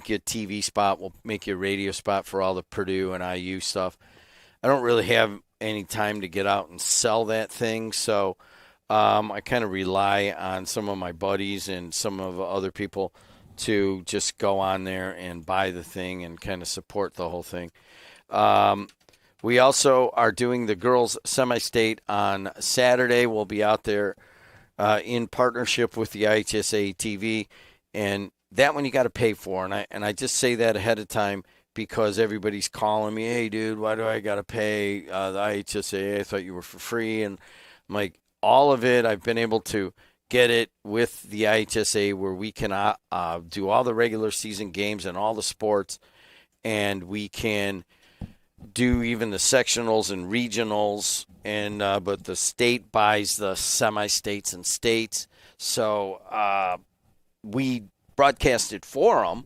make you a TV spot. We'll make you a radio spot for all the Purdue and IU stuff. I don't really have any time to get out and sell that thing, so I kind of rely on some of my buddies and some of the other people to just go on there and buy the thing and kind of support the whole thing. We also are doing the girls semi-state on Saturday. We'll be out there in partnership with the IHSA TV, and that one you got to pay for. And I just say that ahead of time because everybody's calling me, hey, dude, why do I got to pay the IHSA? I thought you were for free. And I'm like, all of it, I've been able to get it with the IHSA where we can do all the regular season games and all the sports, and we can do even the sectionals and regionals, and but the state buys the semi-states and states. So we broadcast it for them,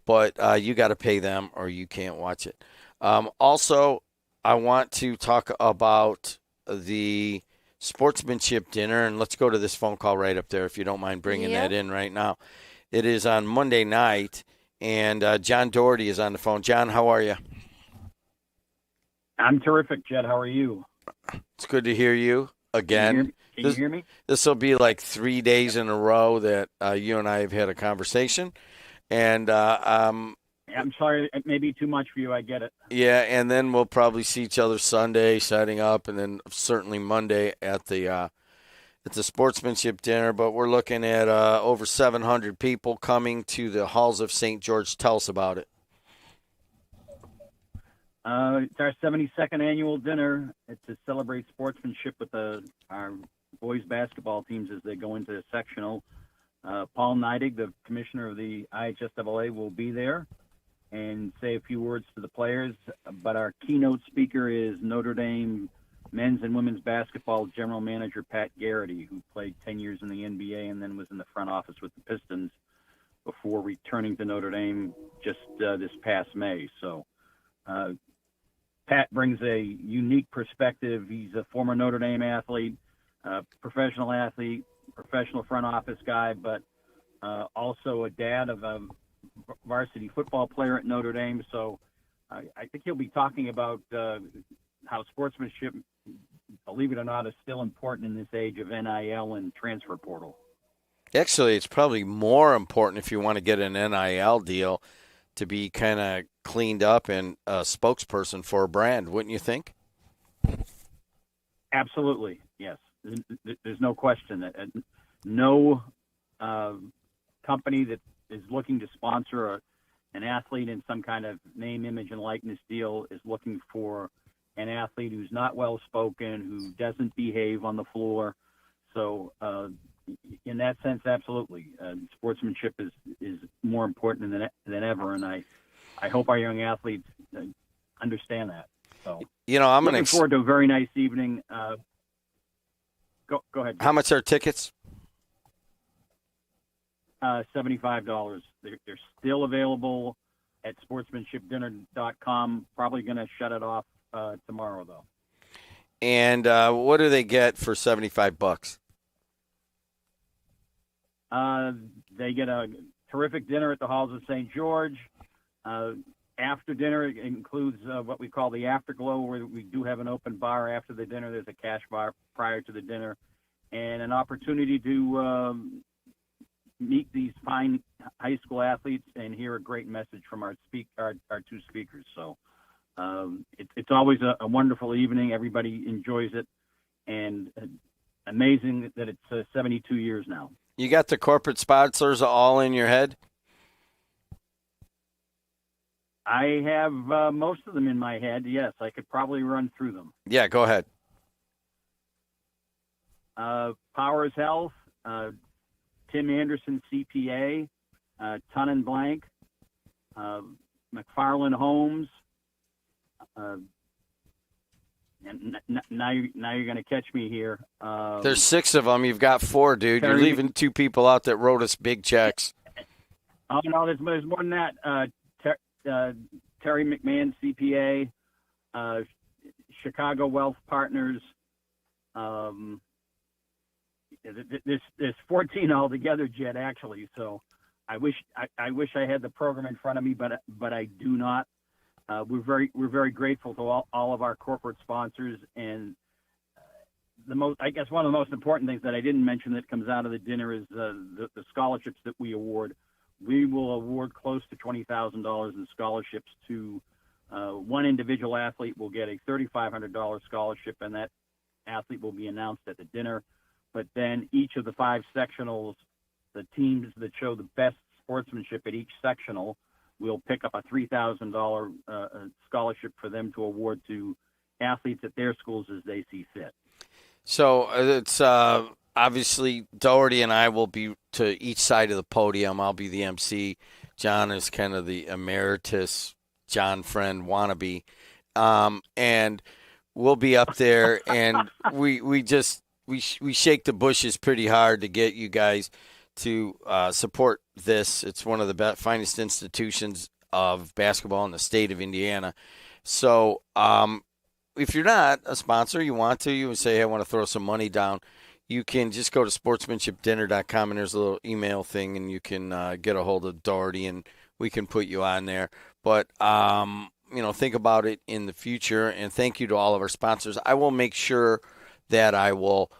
but you got to pay them or you can't watch it. Also, I want to talk about the sportsmanship dinner, and let's go to this phone call right up there if you don't mind bringing that in right now. It is on Monday night, and John Doherty is on the phone. John, how are you? I'm terrific, Jed. How are you? It's good to hear you again. Can you hear me? This will be like 3 days in a row that you and I have had a conversation. And I'm sorry, it may be too much for you. I get it. Yeah, and then we'll probably see each other Sunday setting up, and then certainly Monday at the sportsmanship dinner. But we're looking at over 700 people coming to the halls of St. George. Tell us about it. It's our 72nd annual dinner. It's to celebrate sportsmanship with our boys basketball teams as they go into the sectional. Paul Neidig, the commissioner of the IHSAA, will be there and say a few words to the players. But our keynote speaker is Notre Dame men's and women's basketball general manager Pat Garrity, who played 10 years in the NBA and then was in the front office with the Pistons before returning to Notre Dame just this past May. So Pat brings a unique perspective. He's a former Notre Dame athlete, professional front office guy, but also a dad of a varsity football player at Notre Dame. So I think he'll be talking about how sportsmanship, believe it or not, is still important in this age of NIL and transfer portal. Actually, it's probably more important if you want to get an NIL deal to be kind of cleaned up and a spokesperson for a brand, wouldn't you think? Absolutely, yes. There's no question that no company that is looking to sponsor an athlete in some kind of name, image, and likeness deal is looking for an athlete who's not well-spoken, who doesn't behave on the floor. So in that sense, absolutely. Sportsmanship is more important than ever, and I hope our young athletes understand that. So, I'm looking forward to a very nice evening. Go ahead. How much are tickets? $75. They're still available at sportsmanshipdinner.com. Probably going to shut it off tomorrow, though. And what do they get for $75? They get a terrific dinner at the halls of St. George. After dinner, it includes what we call the afterglow, where we do have an open bar after the dinner. There's a cash bar prior to the dinner, and an opportunity to meet these fine high school athletes and hear a great message from our two speakers. So it's always a wonderful evening. Everybody enjoys it, and amazing that it's 72 years now. You got the corporate sponsors all in your head? I have most of them in my head, yes. I could probably run through them. Yeah, go ahead. Powers Health, Tim Anderson CPA, Ton and Blank, McFarland Homes, and now you're going to catch me here. There's 6 of them. You've got 4, dude. You're leaving 2 people out that wrote us big checks. Oh, no, there's more than that. Terry McMahon, CPA, Chicago Wealth Partners. There's 14 altogether, Jed, actually. So I wish I had the program in front of me, but I do not. We're very grateful to all of our corporate sponsors, and I guess one of the most important things that I didn't mention that comes out of the dinner is the scholarships that we award. We will award close to $20,000 in scholarships to one individual athlete. Will get a $3,500 scholarship, and that athlete will be announced at the dinner. But then each of the 5 sectionals, the teams that show the best sportsmanship at each sectional, will pick up a $3,000 scholarship for them to award to athletes at their schools as they see fit. So it's obviously Doherty and I will be to each side of the podium. I'll be the MC. John is kind of the emeritus John friend wannabe. And we'll be up there, and we shake the bushes pretty hard to get you guys to support this. It's one of the finest institutions of basketball in the state of Indiana. So if you're not a sponsor, you want to, you would say, hey, I want to throw some money down, you can just go to sportsmanshipdinner.com, and there's a little email thing, and you can get a hold of Doherty, and we can put you on there. But, think about it in the future, and thank you to all of our sponsors. I will make sure that I will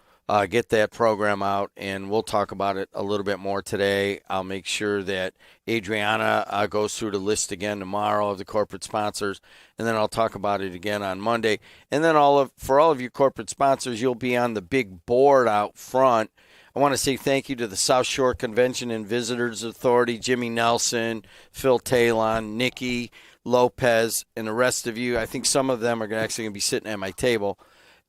get that program out, and we'll talk about it a little bit more today. I'll make sure that Adriana goes through the list again tomorrow of the corporate sponsors, and then I'll talk about it again on Monday. And then for all of you corporate sponsors, you'll be on the big board out front. I want to say thank you to the South Shore Convention and Visitors Authority, Jimmy Nelson, Phil Talon, Nikki Lopez, and the rest of you. I think some of them are actually going to be sitting at my table.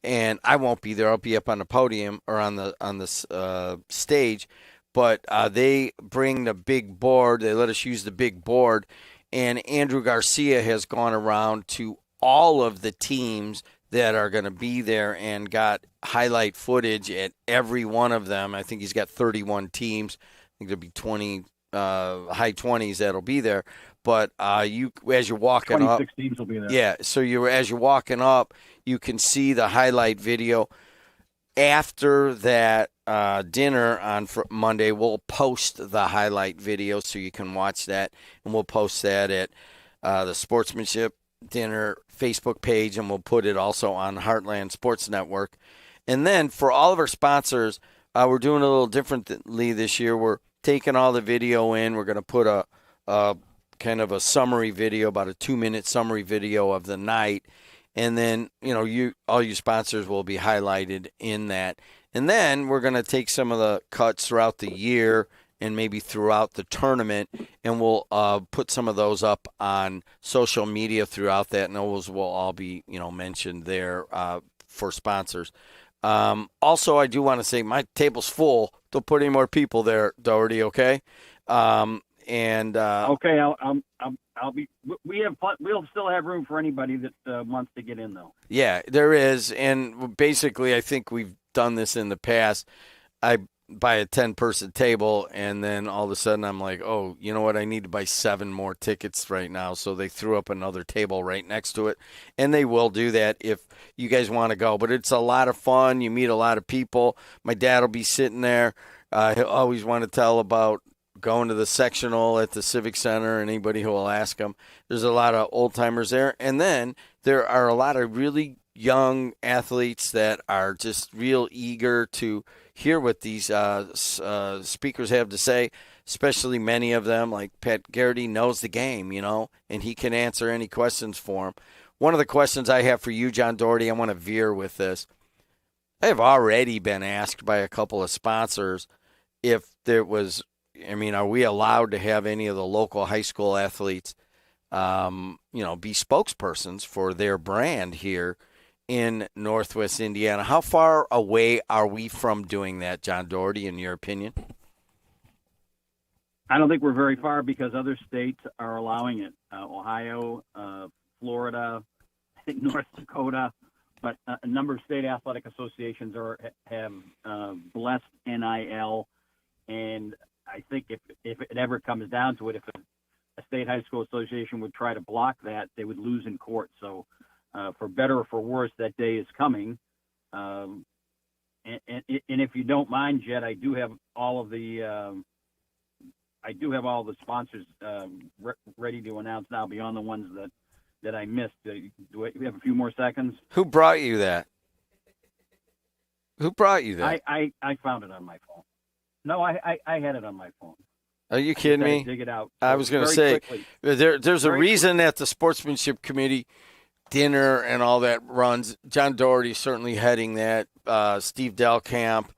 And I won't be there. I'll be up on the podium or on the stage. But they bring the big board. They let us use the big board. And Andrew Garcia has gone around to all of the teams that are going to be there and got highlight footage at every one of them. I think he's got 31 teams. I think there'll be 20, high 20s that'll be there. But as you're walking 26 up, 26 teams will be there. Yeah, so as you're walking up, you can see the highlight video. After that dinner on Monday, we'll post the highlight video so you can watch that, and we'll post that at the Sportsmanship Dinner Facebook page, and we'll put it also on Heartland Sports Network. And then for all of our sponsors, we're doing a little differently this year. We're taking all the video in. We're going to put a kind of a summary video, about a 2-minute summary video of the night. And then, all you sponsors will be highlighted in that. And then we're going to take some of the cuts throughout the year and maybe throughout the tournament, and we'll put some of those up on social media throughout that, and those will all be, mentioned there for sponsors. Also, I do want to say my table's full. Don't put any more people there, Doherty, okay? Okay, I'll be. We'll still have room for anybody that wants to get in, though. Yeah, there is, and basically, I think we've done this in the past. I buy a 10-person table, and then all of a sudden, I'm like, oh, you know what? I need to buy 7 more tickets right now. So they threw up another table right next to it, and they will do that if you guys want to go. But it's a lot of fun. You meet a lot of people. My dad will be sitting there. He'll always want to tell about going to the sectional at the Civic Center, and anybody who will ask him. There's a lot of old-timers there. And then there are a lot of really young athletes that are just real eager to hear what these speakers have to say, especially many of them, like Pat Garrity knows the game, and he can answer any questions for him. One of the questions I have for you, John Doherty, I want to veer with this. I have already been asked by a couple of sponsors if there was, are we allowed to have any of the local high school athletes, be spokespersons for their brand here in Northwest Indiana? How far away are we from doing that, John Doherty, in your opinion? I don't think we're very far because other states are allowing it. Ohio, Florida, I think North Dakota, but a number of state athletic associations have blessed NIL, and I think if it ever comes down to it, if a state high school association would try to block that, they would lose in court. So for better or for worse, that day is coming. And if you don't mind, Jed, I do have all of the I do have all the sponsors ready to announce now, beyond the ones that I missed. Do we have a few more seconds? Who brought you that? Who brought you that? I found it on my phone. No, I had it on my phone. Are you kidding me? Dig it out. I was going to say, there's a reason that the Sportsmanship Committee dinner and all that runs. John Doherty certainly heading that. Steve Delkamp,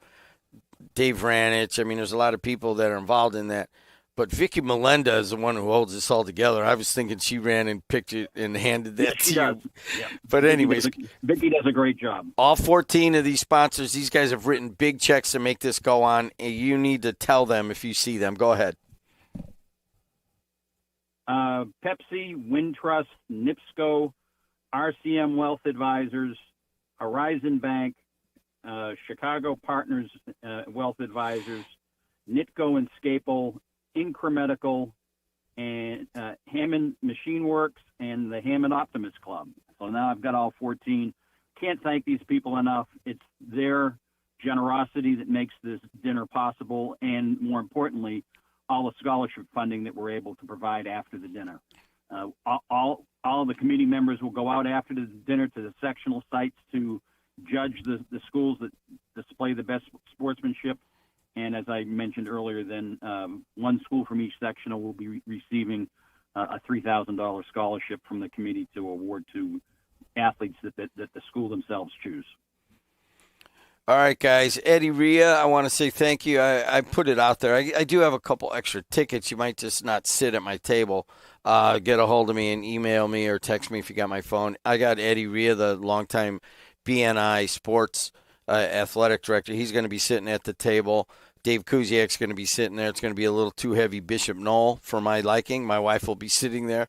Dave Ranich. I mean, there's a lot of people that are involved in that. But Vicky Melenda is the one who holds this all together. I was thinking she ran and picked it and handed that to you. Yeah. But anyways, Vicky does a great job. All 14 of these sponsors, these guys have written big checks to make this go on. And you need to tell them if you see them. Go ahead. Pepsi, Wintrust, NIPSCO, RCM Wealth Advisors, Horizon Bank, Chicago Partners Wealth Advisors, Nitco and Scapel, Incremedical, and Hammond Machine Works, and the Hammond Optimist Club. So now I've got all 14. Can't thank these people enough. It's their generosity that makes this dinner possible, and more importantly, all the scholarship funding that we're able to provide after the dinner. All the committee members will go out after the dinner to the sectional sites to judge the schools that display the best sportsmanship. And as I mentioned earlier, then one school from each sectional will be receiving a $3,000 scholarship from the committee to award to athletes that the school themselves choose. All right, guys. Eddie Rhea, I want to say thank you. I put it out there. I do have a couple extra tickets. You might just not sit at my table. Get a hold of me and email me or text me if you got my phone. I got Eddie Rhea, the longtime BNI sports athletic director. He's going to be sitting at the table. Dave Kuziak's going to be sitting there. It's going to be a little too heavy Bishop Knoll for my liking. My wife will be sitting there.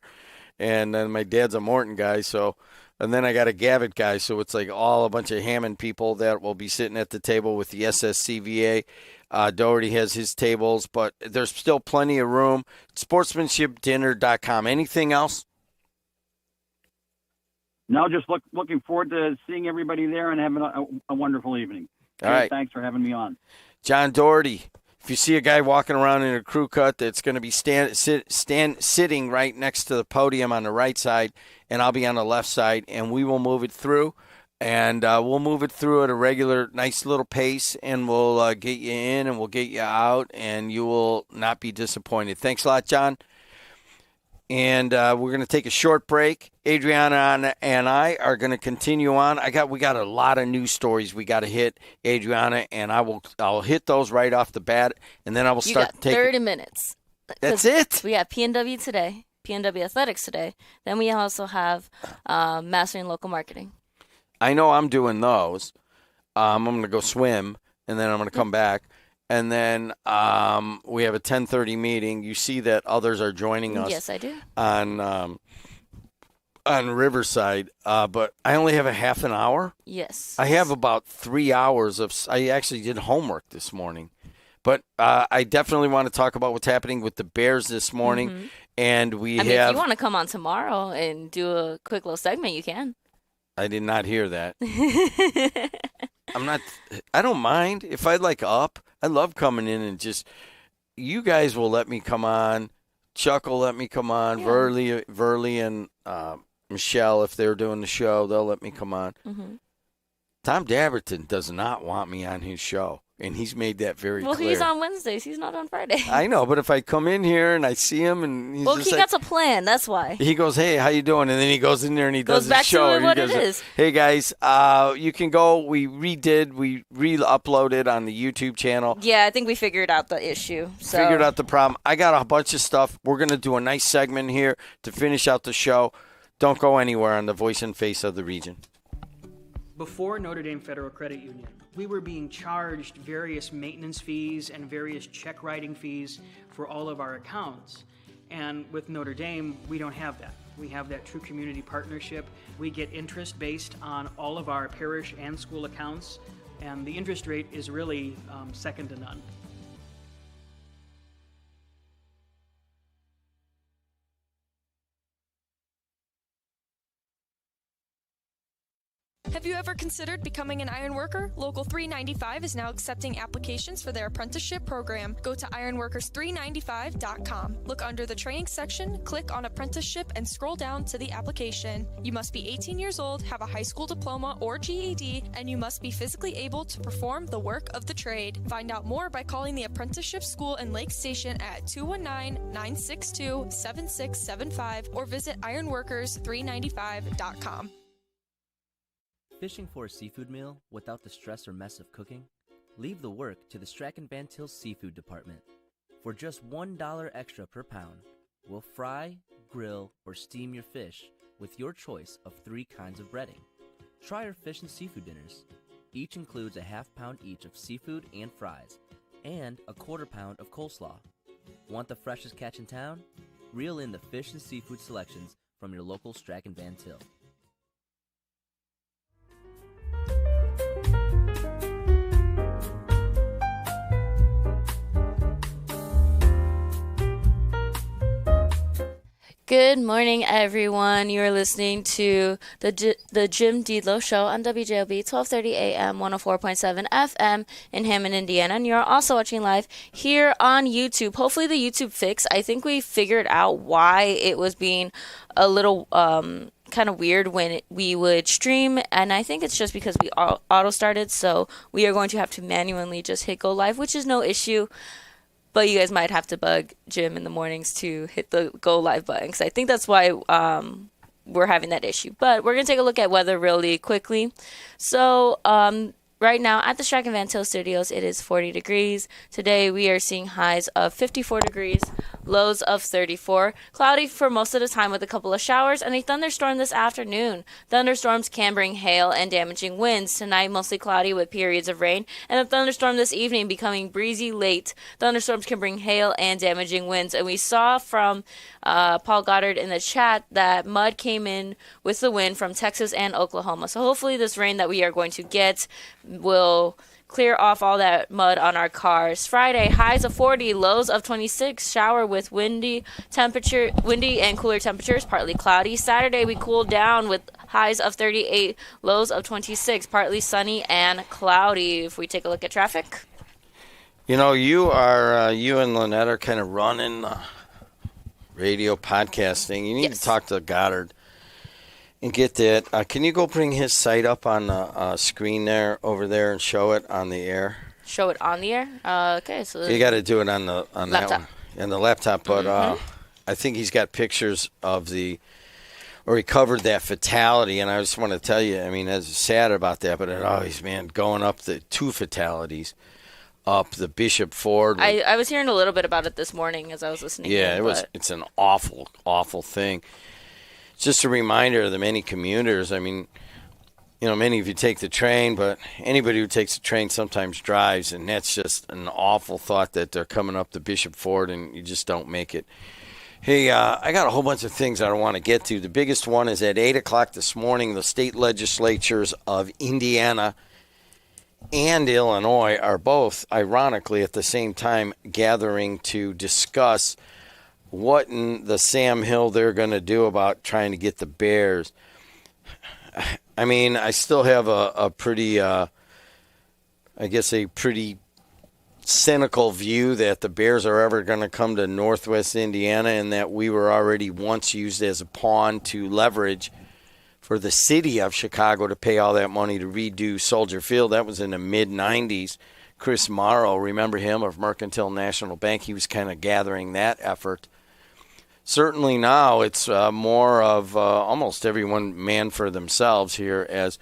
And then my dad's a Morton guy, so – and then I got a Gavitt guy, so it's like all a bunch of Hammond people that will be sitting at the table with the SSCVA. Doherty has his tables, but there's still plenty of room. Sportsmanshipdinner.com. Anything else? No, just looking forward to seeing everybody there and having a wonderful evening. All right. Thanks for having me on. John Doherty. If you see a guy walking around in a crew cut that's going to be sitting right next to the podium on the right side, and I'll be on the left side, and we will move it through. And we'll move it through at a regular, nice little pace, and we'll get you in and we'll get you out, and you will not be disappointed. Thanks a lot, John. And we're going to take a short break. Adriana and I are going to continue on. We got a lot of news stories we got to hit, Adriana, and I'll hit those right off the bat, and then I will start taking 30 minutes. That's it. We have PNW today, PNW Athletics today. Then we also have Mastering Local Marketing. I know I'm doing those. I'm going to go swim, and then I'm going to come back. And then we have a 10:30 meeting. You see that others are joining us. Yes, I do. On Riverside, but I only have a half an hour. Yes. I have about 3 hours I actually did homework this morning. But I definitely want to talk about what's happening with the Bears this morning. Mm-hmm. And if you want to come on tomorrow and do a quick little segment, you can. I did not hear that. I don't mind if I up. I love coming in and just, you guys will let me come on. Chuck will let me come on. Yeah. Verley and Michelle, if they're doing the show, they'll let me come on. Mm-hmm. Tom Daverton does not want me on his show, and he's made that very clear. Well, he's on Wednesdays. He's not on Friday. I know, but if I come in here and I see him and he's he got a plan. That's why. He goes, hey, how you doing? And then he goes in there and he does his show. Goes back to what it is. Hey, guys, you can go. We re-uploaded on the YouTube channel. Yeah, I think we figured out the issue. Figured out the problem. I got a bunch of stuff. We're going to do a nice segment here to finish out the show. Don't go anywhere on the voice and face of the region. Before Notre Dame Federal Credit Union, we were being charged various maintenance fees and various check writing fees for all of our accounts. And with Notre Dame, we don't have that. We have that true community partnership. We get interest based on all of our parish and school accounts, and the interest rate is really second to none. Have you ever considered becoming an iron worker? Local 395 is now accepting applications for their apprenticeship program. Go to ironworkers395.com. Look under the training section, click on apprenticeship, and scroll down to the application. You must be 18 years old, have a high school diploma or GED, and you must be physically able to perform the work of the trade. Find out more by calling the apprenticeship school in Lake Station at 219-962-7675 or visit ironworkers395.com. Fishing for a seafood meal without the stress or mess of cooking? Leave the work to the Strachan Van Til Seafood Department. For just $1 extra per pound, we'll fry, grill, or steam your fish with your choice of 3 kinds of breading. Try our fish and seafood dinners. Each includes a half pound each of seafood and fries, and a quarter pound of coleslaw. Want the freshest catch in town? Reel in the fish and seafood selections from your local Strachan Van Til. Good morning, everyone. You are listening to the Jim Dedelow Show on WJLB 1230 AM, 104.7 FM in Hammond, Indiana. And you're also watching live here on YouTube. Hopefully the YouTube fix. I think we figured out why it was being a little kind of weird when we would stream. And I think it's just because we auto-started. So we are going to have to manually just hit go live, which is no issue. But you guys might have to bug Jim in the mornings to hit the go live button, because I think that's why we're having that issue. But we're going to take a look at weather really quickly. So right now at the Strachan Van Til Studios, it is 40 degrees. Today we are seeing highs of 54 degrees, lows of 34. Cloudy for most of the time with a couple of showers and a thunderstorm this afternoon. Thunderstorms can bring hail and damaging winds. Tonight mostly cloudy with periods of rain, and a thunderstorm this evening becoming breezy late. Thunderstorms can bring hail and damaging winds. And we saw from Paul Goddard in the chat that mud came in with the wind from Texas and Oklahoma. So hopefully this rain that we are going to get will clear off all that mud on our cars. Friday, highs of 40, lows of 26, shower with windy and cooler temperatures, partly cloudy. Saturday, we cooled down with highs of 38, lows of 26, partly sunny and cloudy. If we take a look at traffic. You know, you and Lynette are kind of running radio podcasting. You need to talk to Goddard and get that. Can you go bring his site up on the screen there, over there, and show it on the air? Show it on the air? Okay. So you got to do it on laptop. That one, in the laptop. But I think he's got pictures of he covered that fatality. And I just want to tell you, I mean, I was sad about that, but going up the 2 fatalities up the Bishop Ford. I was hearing a little bit about it this morning as I was listening. Yeah, it's an awful, awful thing. Just a reminder of the many commuters. I mean, you know, many of you take the train, but anybody who takes the train sometimes drives, and that's just an awful thought that they're coming up the Bishop Ford and you just don't make it. Hey, I got a whole bunch of things I want to get to. The biggest one is at 8 o'clock this morning, the state legislatures of Indiana and Illinois are both, ironically, at the same time gathering to discuss what in the Sam Hill they're going to do about trying to get the Bears. I mean, I still have a pretty cynical view that the Bears are ever going to come to Northwest Indiana, and that we were already once used as a pawn to leverage for the city of Chicago to pay all that money to redo Soldier Field. That was in the mid-'90s. Chris Morrow, remember him, of Mercantile National Bank? He was kind of gathering that effort. Certainly now it's more of almost everyone man for themselves here, as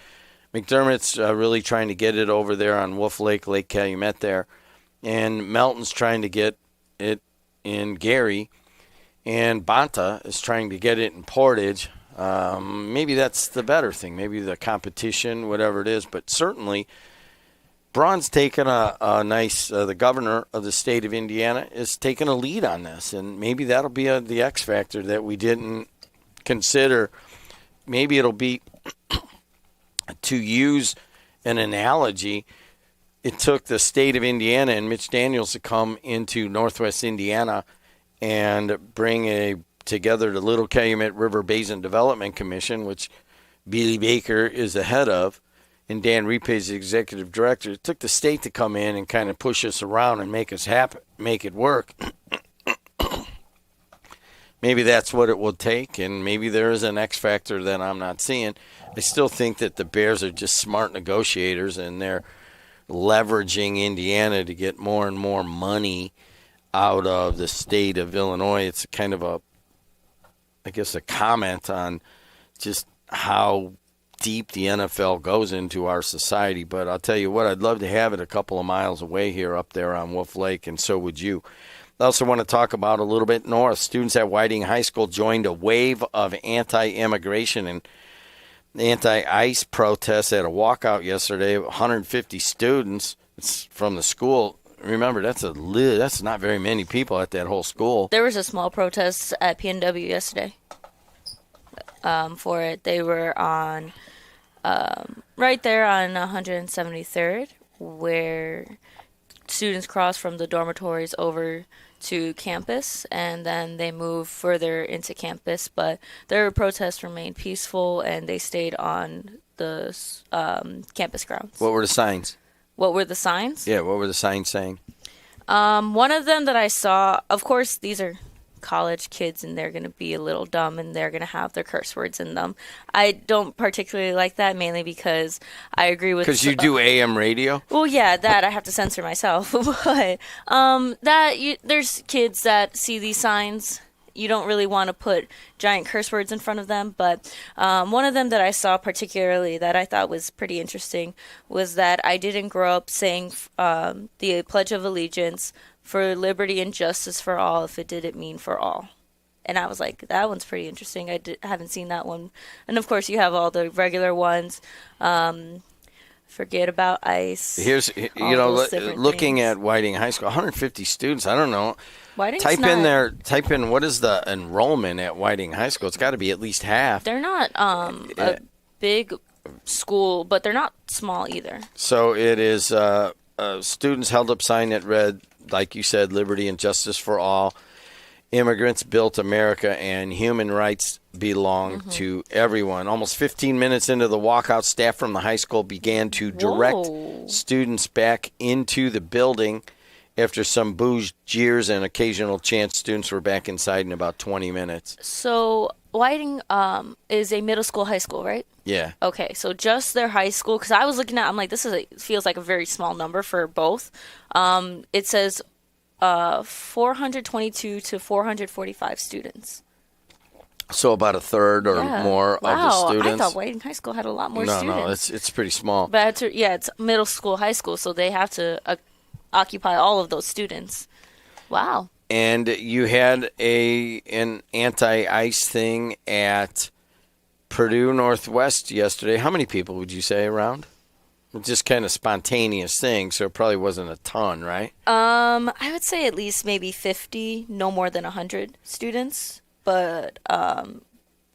McDermott's really trying to get it over there on Wolf Lake, Lake Calumet there, and Melton's trying to get it in Gary, and Bonta is trying to get it in Portage. Maybe that's the better thing, maybe the competition, whatever it is, but certainly Braun's taken a nice, the governor of the state of Indiana is taking a lead on this, and maybe that'll be the X factor that we didn't consider. Maybe it'll be, to use an analogy, it took the state of Indiana and Mitch Daniels to come into Northwest Indiana and bring together the Little Calumet River Basin Development Commission, which Beely Baker is the head of, and Dan Repe is the executive director. It took the state to come in and kind of push us around and make us happen, make it work. Maybe that's what it will take, and maybe there is an X factor that I'm not seeing. I still think that the Bears are just smart negotiators, and they're leveraging Indiana to get more and more money out of the state of Illinois. It's kind of a comment on just how deep the NFL goes into our society. But I'll tell you what, I'd love to have it a couple of miles away here up there on Wolf Lake, and so would you. I also want to talk about a little bit north. Students at Whiting High School joined a wave of anti-immigration and anti-ICE protests at a walkout yesterday. 150 students from the school. Remember, that's not very many people at that whole school. There was a small protest at PNW yesterday for it. They were on right there on 173rd, where students cross from the dormitories over to campus, and then they move further into campus. But their protests remained peaceful, and they stayed on the campus grounds. What were the signs? What were the signs? Yeah, what were the signs saying? One of them that I saw, of course, these are college kids, and they're going to be a little dumb, and they're going to have their curse words in them. I don't particularly like that, mainly because I agree with... Because you do AM radio? Well, yeah, that I have to censor myself. But there's kids that see these signs. You don't really want to put giant curse words in front of them. But one of them that I saw particularly that I thought was pretty interesting was that I didn't grow up saying the Pledge of Allegiance for liberty and justice for all if it didn't mean for all. And I was like, that one's pretty interesting. I haven't seen that one. And, of course, you have all the regular ones. Forget about ICE. Here's, looking at Whiting High School, 150 students. I don't know. Type in what is the enrollment at Whiting High School. It's got to be at least half. They're not a big school, but they're not small either. So it is students held up sign that read, like you said, liberty and justice for all. Immigrants built America, and human rights belong to everyone. Almost 15 minutes into the walkout, staff from the high school began to direct students back into the building. After some boos, jeers, and occasional chants, students were back inside in about 20 minutes. So Whiting is a middle school, high school, right? Yeah. Okay, so just their high school, because I was looking at, I'm like, feels like a very small number for both. It says 422 to 445 students. So about a third or more of the students. I thought Whiting High School had a lot more students. No, it's pretty small. But it's middle school, high school, so they have to occupy all of those students. Wow. And you had an anti-ICE thing at Purdue Northwest yesterday. How many people would you say around? Just kind of spontaneous thing, so it probably wasn't a ton, right? I would say at least maybe 50, no more than 100 students. But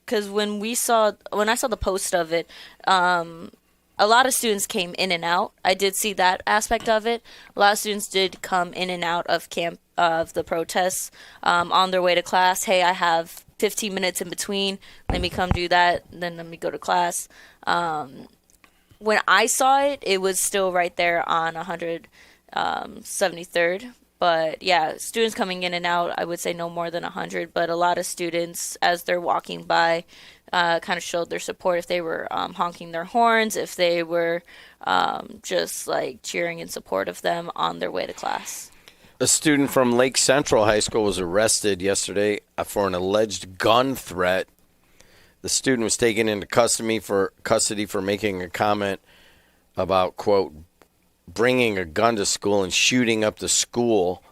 because when I saw the post of it, a lot of students came in and out. I did see that aspect of it. A lot of students did come in and out of camp of the protests on their way to class. Hey, I have 15 minutes in between. Let me come do that. Then let me go to class. When I saw it, it was still right there on 173rd. But yeah, students coming in and out, I would say no more than 100. But a lot of students, as they're walking by, kind of showed their support. If they were honking their horns, if they were just like cheering in support of them on their way to class. A student from Lake Central High School was arrested yesterday for an alleged gun threat. The student was taken into custody for making a comment about, quote, bringing a gun to school and shooting up the school.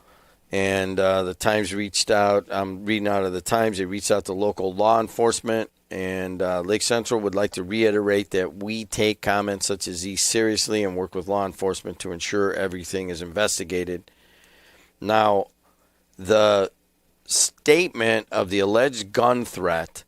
And the Times reached out. I'm reading out of the Times. They reached out to local law enforcement. And Lake Central would like to reiterate that we take comments such as these seriously and work with law enforcement to ensure everything is investigated. Now, the statement of the alleged gun threat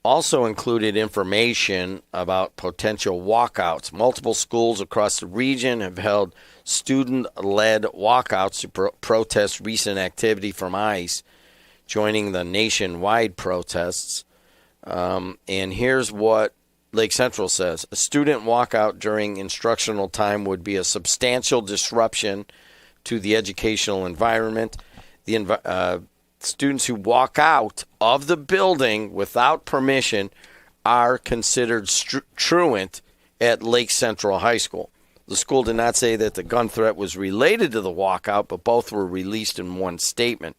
also included information about potential walkouts. Multiple schools across the region have held student-led walkouts to protest recent activity from ICE, joining the nationwide protests. And here's what Lake Central says a student walkout during instructional time would be a substantial disruption to the educational environment. The students who walk out of the building without permission are considered truant at Lake Central High School. The school did not say that the gun threat was related to the walkout, but both were released in one statement.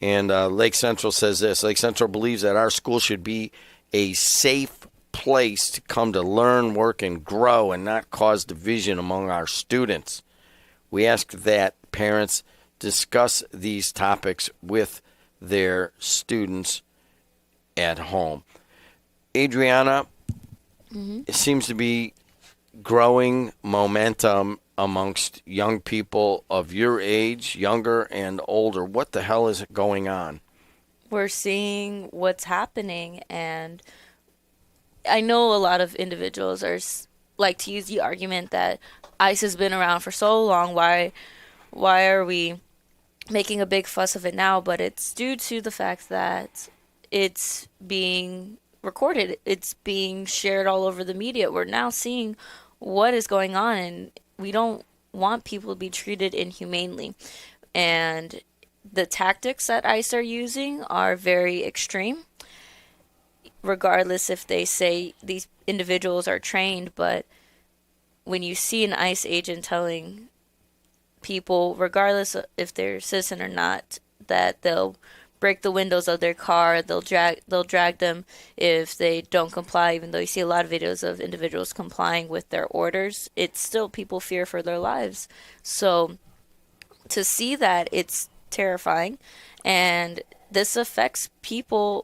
And Lake Central says this: Lake Central believes that our school should be a safe place to come to learn, work, and grow, and not cause division among our students. We ask that parents discuss these topics with their students at home. Adriana, it seems to be growing momentum amongst young people of your age, younger and older. What the hell is going on? We're seeing what's happening, and I know a lot of individuals like to use the argument that ICE has been around for so long. Why are we making a big fuss of it now? But it's due to the fact that it's being recorded. It's being shared all over the media. We're now seeing what is going on, and we don't want people to be treated inhumanely. And the tactics that ICE are using are very extreme, regardless if they say these individuals are trained. But when you see an ICE agent telling people, regardless of if they're a citizen or not, that they'll break the windows of their car, they'll drag them if they don't comply, even though you see a lot of videos of individuals complying with their orders, it's still people fear for their lives. So to see that, it's terrifying, and this affects people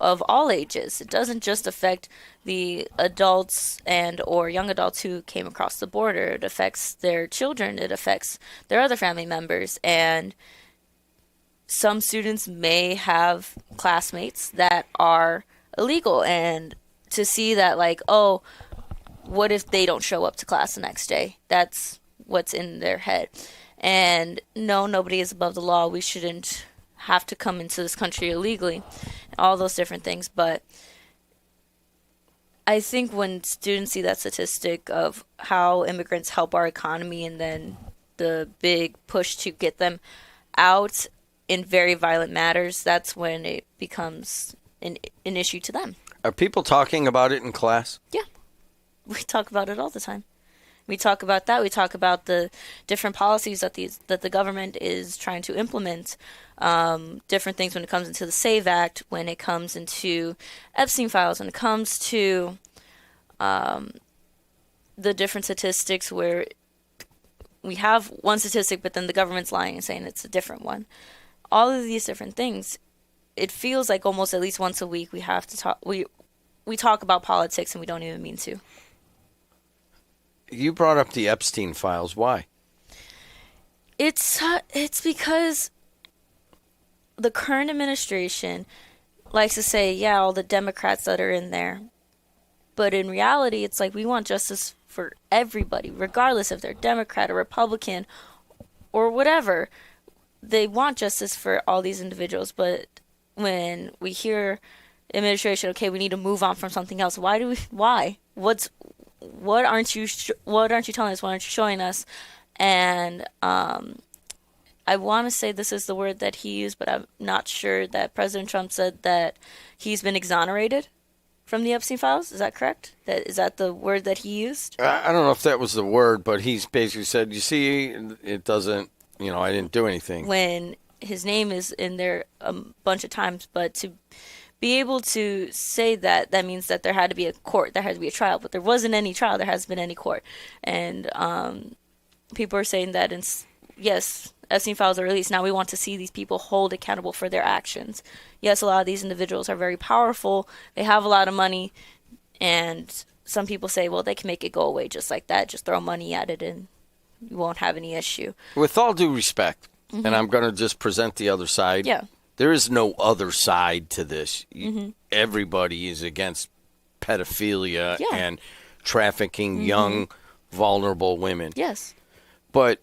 of all ages. It doesn't just affect the adults and or young adults who came across the border. It affects their children. It affects their other family members. And some students may have classmates that are illegal. And to see that, like, oh, what if they don't show up to class the next day? That's what's in their head. And no, nobody is above the law. We shouldn't have to come into this country illegally, all those different things. But I think when students see that statistic of how immigrants help our economy, and then the big push to get them out in very violent matters, that's when it becomes an issue to them. Are people talking about it in class? Yeah. We talk about it all the time. We talk about that. We talk about the different policies that the government is trying to implement, different things when it comes into the SAVE Act, when it comes into Epstein files, when it comes to the different statistics where we have one statistic, but then the government's lying and saying it's a different one. All of these different things, it feels like almost at least once a week we have to talk. We talk about politics, and we don't even mean to. You brought up the Epstein files. Why? It's because the current administration likes to say, yeah, all the Democrats that are in there. But in reality, it's like we want justice for everybody, regardless if they're Democrat or Republican or whatever. They want justice for all these individuals. But when we hear administration, okay, we need to move on from something else. Why? What aren't you telling us? What aren't you showing us? And I want to say this is the word that he used, but I'm not sure that President Trump said that he's been exonerated from the Epstein files. Is that correct? Is that the word that he used? I don't know if that was the word, but he's basically said, you see, it doesn't, I didn't do anything. When his name is in there a bunch of times, but to be able to say that means that there had to be a court, there had to be a trial, but there wasn't any trial, there hasn't been any court. And people are saying that, yes, Epstein files are released. Now we want to see these people hold accountable for their actions. Yes, a lot of these individuals are very powerful, they have a lot of money, and some people say, well, they can make it go away just like that, just throw money at it and you won't have any issue. With all due respect, and I'm going to just present the other side. Yeah. There is no other side to this. Everybody is against pedophilia and trafficking young, vulnerable women. Yes. But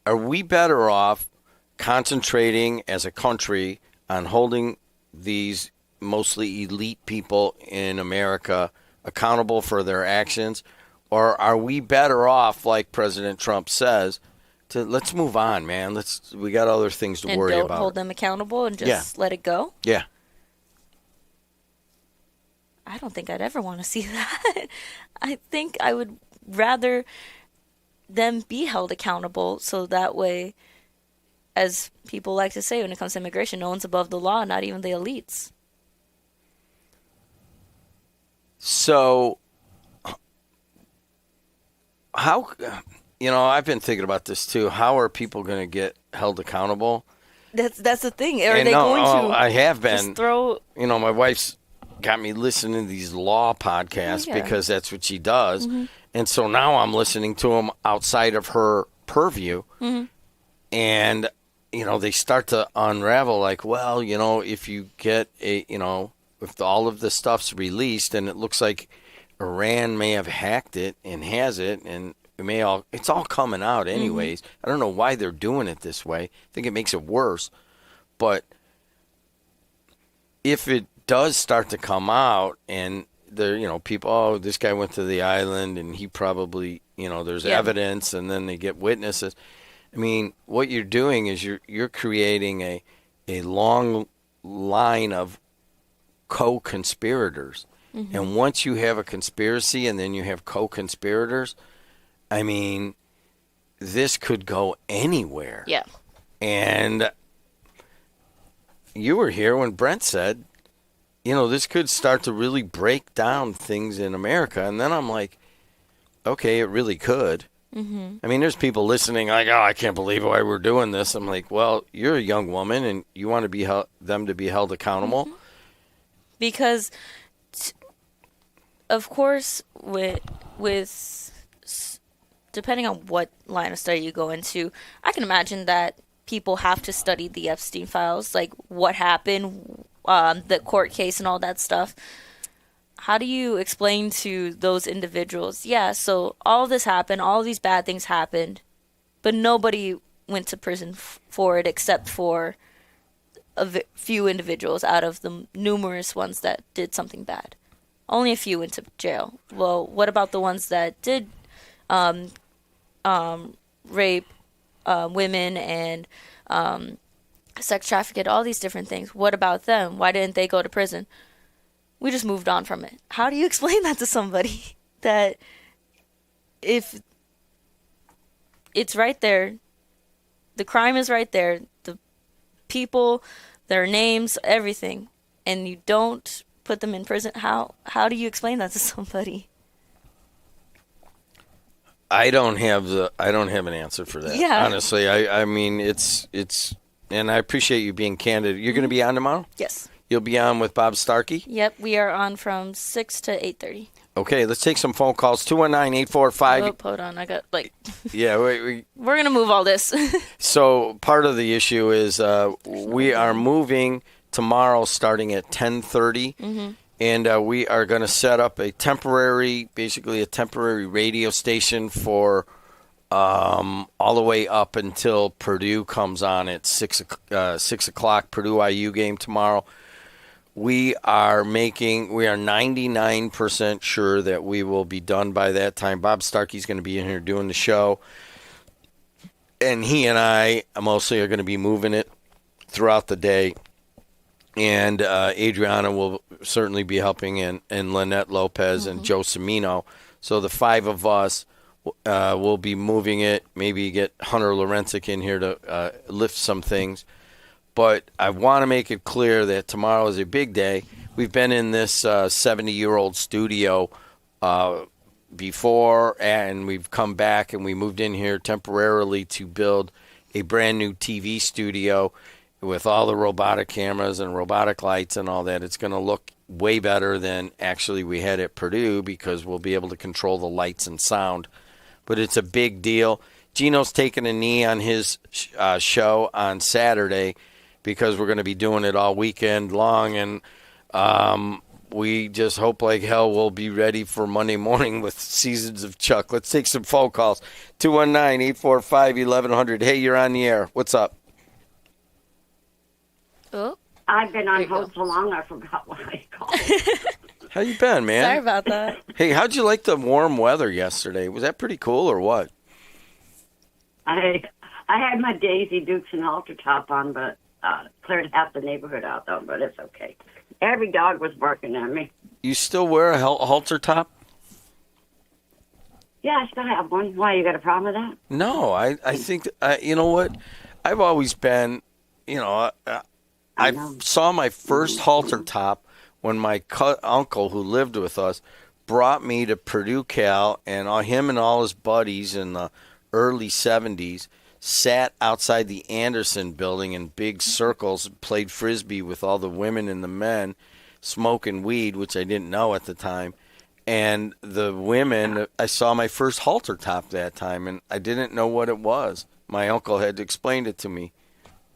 are we better off concentrating as a country on holding these mostly elite people in America accountable for their actions? Or are we better off, like President Trump says, to let's move on, man. We got other things to And worry don't about. hold them accountable and just let it go? Yeah. I don't think I'd ever want to see that. I think I would rather them be held accountable so that way, as people like to say when it comes to immigration, no one's above the law, not even the elites. So, how, I've been thinking about this too. How are people going to get held accountable? That's the thing. Are they going to? I have been. Just throw. My wife's got me listening to these law podcasts because that's what she does. Mm-hmm. And so now I'm listening to them outside of her purview. Mm-hmm. And, they start to unravel like, well, if you get if all of the stuff's released and it looks like Iran may have hacked it and has it, and it's all coming out anyways. Mm-hmm. I don't know why they're doing it this way. I think it makes it worse. But if it does start to come out and there, people, this guy went to the island and he probably, there's evidence, and then they get witnesses. I mean, what you're doing is you're creating a long line of co-conspirators. Mm-hmm. And once you have a conspiracy and then you have co-conspirators, I mean, this could go anywhere. Yeah. And you were here when Brent said, this could start to really break down things in America. And then I'm like, okay, it really could. Mm-hmm. I mean, there's people listening like, oh, I can't believe why we're doing this. I'm like, well, you're a young woman and you want to be them to be held accountable. Mm-hmm. Because, of course, with depending on what line of study you go into, I can imagine that people have to study the Epstein files, like what happened, the court case and all that stuff. How do you explain to those individuals, so all this happened, all these bad things happened, but nobody went to prison for it except for a few individuals out of the numerous ones that did something bad? Only a few went to jail. Well, what about the ones that did rape women and sex trafficked, all these different things? What about them? Why didn't they go to prison? We just moved on from it. How do you explain that to somebody? That if it's right there, the crime is right there, the people, their names, everything, and you don't put them in prison, how do you explain that to somebody? I don't have an answer for that. Yeah. Honestly, I mean, it's, and I appreciate you being candid. You're going to be on tomorrow? Yes. You'll be on with Bob Starkey? Yep, we are on from 6 to 8:30. Okay, let's take some phone calls. 219-845. Oh, hold on. I got, Yeah, we're going to move all this. So part of the issue is we are moving tomorrow starting at 10:30. Mm-hmm. And we are going to set up a temporary radio station for all the way up until Purdue comes on at 6 o'clock, Purdue IU game tomorrow. We are 99% sure that we will be done by that time. Bob Starkey's going to be in here doing the show. And he and I mostly are going to be moving it throughout the day. And Adriana will certainly be helping, and Lynette Lopez and Joe Cimino. So the five of us will be moving it, maybe get Hunter Lorenzik in here to lift some things. But I want to make it clear that tomorrow is a big day. We've been in this 70-year-old studio before, and we've come back, and we moved in here temporarily to build a brand new TV studio with all the robotic cameras and robotic lights and all that. It's going to look way better than actually we had at Purdue because we'll be able to control the lights and sound. But it's a big deal. Gino's taking a knee on his show on Saturday because we're going to be doing it all weekend long, and we just hope like hell we'll be ready for Monday morning with Seasons of Chuck. Let's take some phone calls. 219-845-1100. Hey, you're on the air. What's up? Oh, I've been on hold so long I forgot what I called. How you been, man? Sorry about that. Hey, how'd you like the warm weather yesterday? Was that pretty cool or what? I had my Daisy Dukes and halter top on, but cleared half the neighborhood out though. But it's okay. Every dog was barking at me. You still wear a halter top? Yeah, I still have one. Why, you got a problem with that? No, I think, you know what? I've always been, I saw my first halter top when my uncle who lived with us brought me to Purdue Cal, and him and all his buddies in the early 70s sat outside the Anderson building in big circles, played Frisbee with all the women and the men, smoking weed, which I didn't know at the time. And the women, I saw my first halter top that time, and I didn't know what it was. My uncle had explained it to me.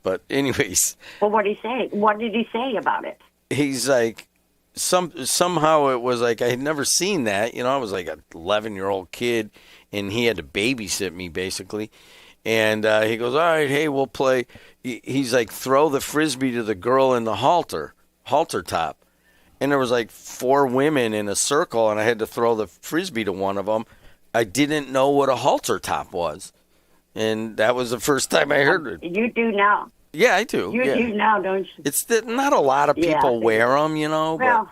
But anyways. Well, what did he say? What did he say about it? He's like, somehow it was like I had never seen that. I was like an 11-year-old kid, and he had to babysit me, basically. And he goes, all right, hey, we'll play. He's like, throw the Frisbee to the girl in the halter top. And there was like 4 women in a circle, and I had to throw the Frisbee to one of them. I didn't know what a halter top was. And that was the first time I heard it. You do now. Yeah, I do. You do now, don't you? It's not a lot of people wear them, Well, but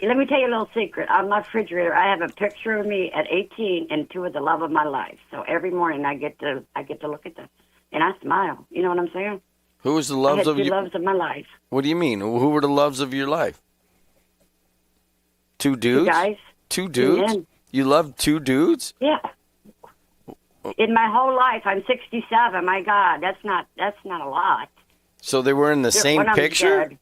let me tell you a little secret. On my refrigerator, I have a picture of me at 18 and 2 of the love of my life. So every morning I get to look at them, and I smile. You know what I'm saying? Who was the loves of you? Loves of my life. What do you mean? Who were the loves of your life? 2 dudes? 2 guys. 2 dudes? 2 men. You loved 2 dudes? Yeah. In my whole life, I'm 67. My God, that's not a lot. So they were in the same picture? Dead.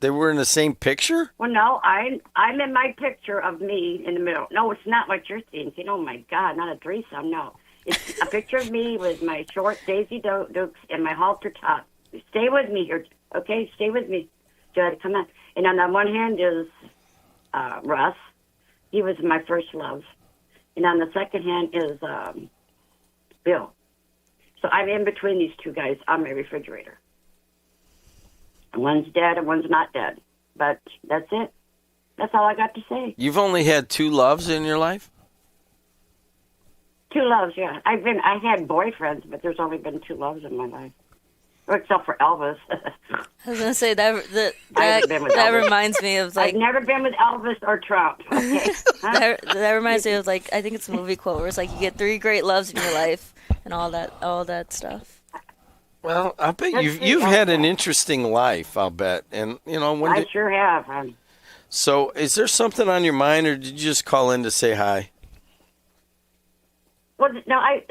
They were in the same picture? Well, no, I'm in my picture of me in the middle. No, it's not what you're thinking. Oh my God, not a threesome. No, it's a picture of me with my short Daisy Dukes and my halter top. Stay with me here, okay? Stay with me, Judd. Come on. And on the one hand is Russ. He was my first love. And on the second hand is Bill. So I'm in between these 2 guys on my refrigerator. One's dead and one's not dead. But that's it. That's all I got to say. You've only had 2 loves in your life? 2 loves, yeah. I had boyfriends, but there's only been 2 loves in my life. Except for Elvis. I was gonna say that reminds me of like I've never been with Elvis or Trump. Okay? Huh? that reminds me of like I think it's a movie quote where it's like you get 3 great loves in your life and all that stuff. Well, I'll bet you've had an interesting life. I'll bet, and I sure have. So, is there something on your mind, or did you just call in to say hi? Well, no, I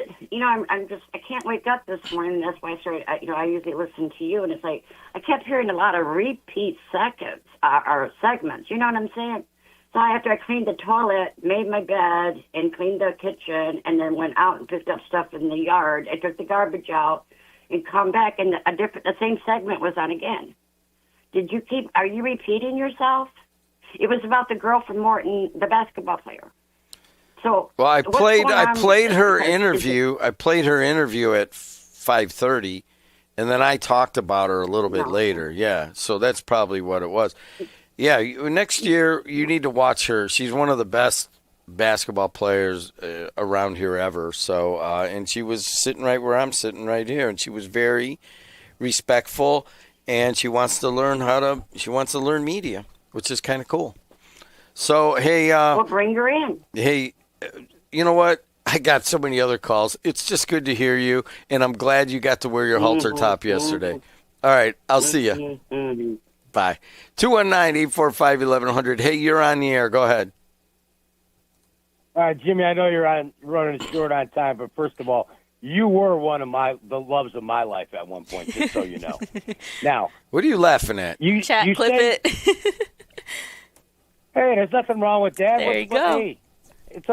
can't wake up this morning. That's why I started. I usually listen to you, and it's like I kept hearing a lot of repeat seconds or segments. You know what I'm saying? So after I cleaned the toilet, made my bed, and cleaned the kitchen, and then went out and picked up stuff in the yard. I took the garbage out and come back, and the same segment was on again. Are you repeating yourself? It was about the girl from Morton, the basketball player. So well, I played her interview. I played her interview at 5:30, and then I talked about her a little bit later. Yeah, so that's probably what it was. Yeah, next year you need to watch her. She's one of the best basketball players around here ever. So, and she was sitting right where I'm sitting right here, and she was very respectful, and she wants to learn media, which is kind of cool. So, hey, well, bring her in. Hey, you know what? I got so many other calls. It's just good to hear you, and I'm glad you got to wear your halter top yesterday. All right, I'll see you. Bye. 219-845-1100. Hey, you're on the air. Go ahead. All right, Jimmy, I know you're running short on time, but first of all, you were one of the loves of my life at one point, just so you know. Now, what are you laughing at? You clip it. Hey, there's nothing wrong with that. There you go. Hey, it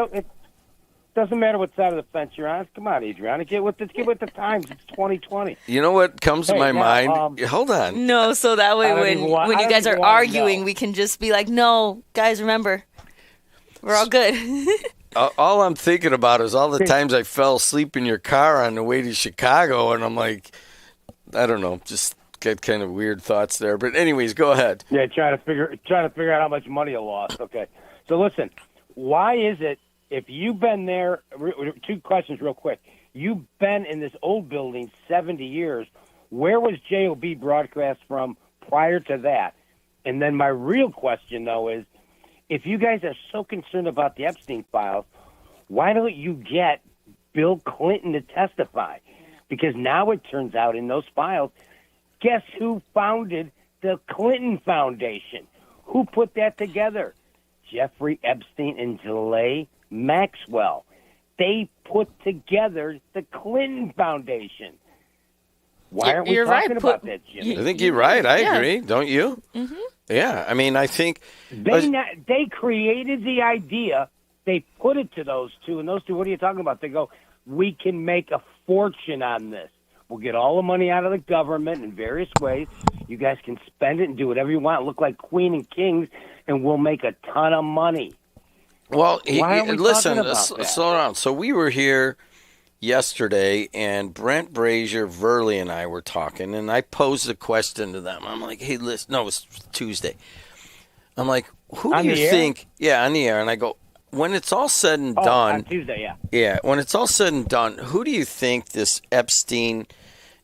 doesn't matter what side of the fence you're on. Come on, Adriana, get with the times. It's 2020. You know what comes to my mind? Hold on. No, so that way when you guys are arguing, we can just be like, no, guys, remember, we're all good. All I'm thinking about is all the times I fell asleep in your car on the way to Chicago, and I'm like, I don't know, just get kind of weird thoughts there. But anyways, go ahead. Yeah, trying to figure out how much money you lost. Okay. So listen, why is it if you've been there? Two questions, real quick. You've been in this old building 70 years. Where was JOB broadcast from prior to that? And then my real question, though, is if you guys are so concerned about the Epstein files, why don't you get Bill Clinton to testify? Because now it turns out in those files, guess who founded the Clinton Foundation? Who put that together? Jeffrey Epstein and Ghislaine Maxwell. They put together the Clinton Foundation. Why aren't we talking about that, Jimmy? I think you're right. I agree. Don't you? Mm-hmm. Yeah. I mean, I think they created the idea. They put it to those two, and those two, what are you talking about? They go, we can make a fortune on this. We'll get all the money out of the government in various ways. You guys can spend it and do whatever you want, look like queen and kings, and we'll make a ton of money. Well, listen, slow down. So we were here yesterday, and Brent Brazier, Verley, and I were talking, and I posed a question to them. I'm like, hey, listen, no, it was Tuesday. I'm like, who do you think? Yeah, on the air. And I go, when it's all said and done. On Tuesday, yeah. Yeah, when it's all said and done, who do you think this Epstein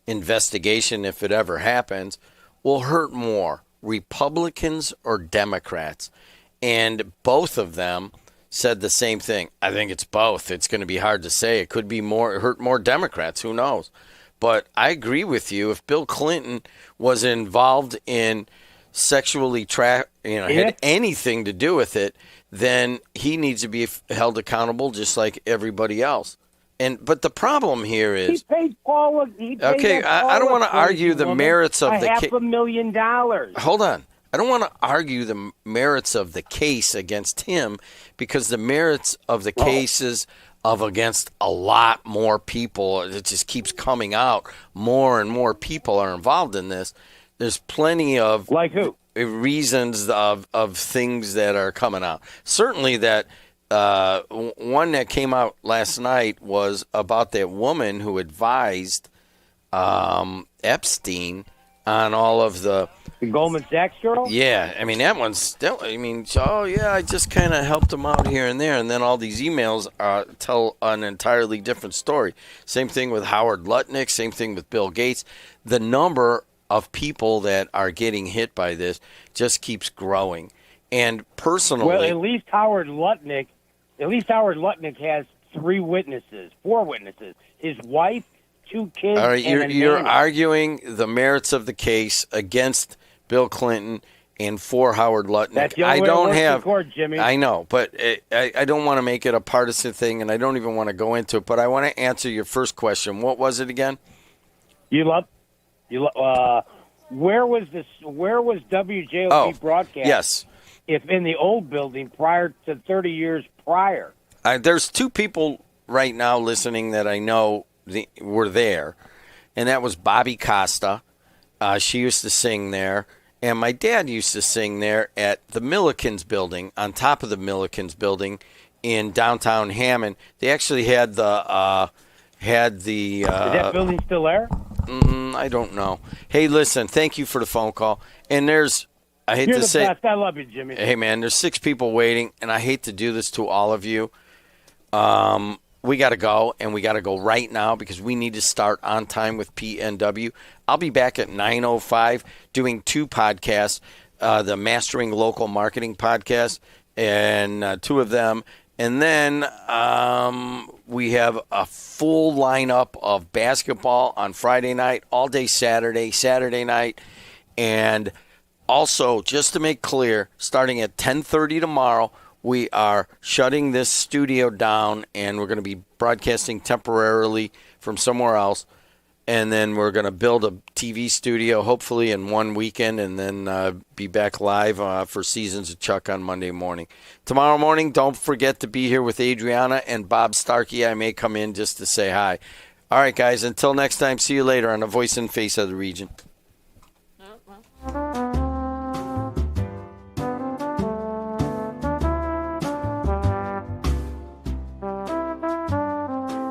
investigation, if it ever happens, will hurt more, Republicans or Democrats? And both of them said the same thing. I think it's both. It's going to be hard to say. It could be hurt more Democrats. Who knows? But I agree with you. If Bill Clinton was involved in sexually had anything to do with it, then he needs to be held accountable just like everybody else. But the problem here is he paid Paul. I don't want to argue the merits of the case. $500,000. Hold on. I don't want to argue the merits of the case against him because the merits of the cases against a lot more people, it just keeps coming out. More and more people are involved in this. There's plenty of like who reasons of things that are coming out. Certainly that one that came out last night was about that woman who advised Epstein on all of the Goldman Sachs girl? Yeah, I mean, that one's still, I just kind of helped him out here and there, and then all these emails tell an entirely different story. Same thing with Howard Lutnick, same thing with Bill Gates. The number of people that are getting hit by this just keeps growing. And personally... Well, at least Howard Lutnick has 4 witnesses. His wife, 2 kids, all right, and you're arguing the merits of the case against Bill Clinton and for Howard Lutnick. That's the only way it works in court, Jimmy. I know, but I don't want to make it a partisan thing, and I don't even want to go into it. But I want to answer your first question. What was it again? Where was WJOB broadcast? Yes. If in the old building prior to 30 years prior. There's 2 people right now listening that I know were there, and that was Bobby Costa. She used to sing there, and my dad used to sing there at the Millikins building, on top of the Millikins building in downtown Hammond. They actually had the is that building still there? I don't know. Hey, listen, thank you for the phone call. And You're the best. I love you, Jimmy. Hey, man, there's 6 people waiting, and I hate to do this to all of you. We got to go, and we got to go right now because we need to start on time with PNW. I'll be back at 9:05 doing 2 podcasts, the Mastering Local Marketing podcast, and 2 of them. And then we have a full lineup of basketball on Friday night, all day Saturday night. And also, just to make clear, starting at 10:30 tomorrow, we are shutting this studio down, and we're going to be broadcasting temporarily from somewhere else. And then we're going to build a TV studio, hopefully in one weekend, and then be back live for Seasons of Chuck on Monday morning. Tomorrow morning, don't forget to be here with Adriana and Bob Starkey. I may come in just to say hi. All right, guys, until next time, see you later on The Voice and Face of the Region.